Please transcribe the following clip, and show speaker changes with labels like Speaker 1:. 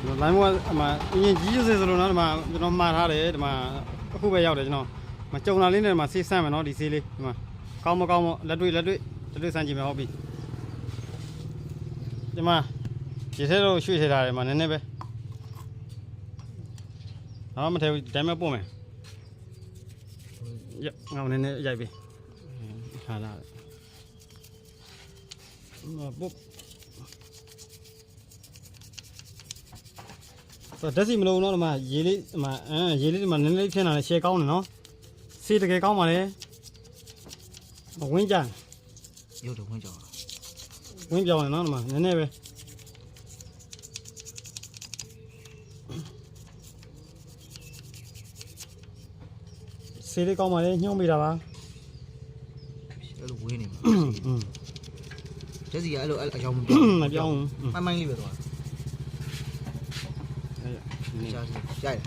Speaker 1: လိုင်းမောအမအရင်ကြီးရွှေဆိုလို့နော်ဒီမှာကျွန်တော်မှားထားတယ်ဒီမှာအခုပဲရောက်တယ်ကျွန်တော်မကြုံလာလေးနဲ့ဒီမှာဆေးဆန့်မယ်နော်ဒီဆေးလေးဒီမှာကောင်းမကောင်းမလက်တွေ့ဆန့်ကြည့်မယ်ဟုတ်ပြီဒီမှာဒီထဲတော့ရွှေ့ထည့်ထားတယ်မှာနည်းနည်းပဲတော့မထည့်ဘူးတိုင်းမဲ့ပို့မယ်ရငောင်းနည်းနည်းရိုက်ပြီဟာလာပို့တော့ဓာတ်စီမလုံးတော့ဒီမှာရေလေးဒီမှာရေလေးဒီမှာနည်းနည်းလေးဖြစ်လာတယ်ရှယ်ကောင်းတယ်နော်ဆေးတကယ်ကောင်းပါလေဝင်းကြ
Speaker 2: ရုပ်တော့ဝင်ကြောင်း
Speaker 1: ဝင်းပြောင်းတယ်နော်ဒီမှာနည်းနည်းပဲဆေးလေးကောင်းပါလေညှိုးမိတာပါ
Speaker 2: အဲ့လိုဝင်းနေမှာကျက်စီကအဲ့လိုအကြောင်းမပြောင်း
Speaker 1: မပြောင်း
Speaker 2: မိုင်းလေးပဲတော့ကြားရ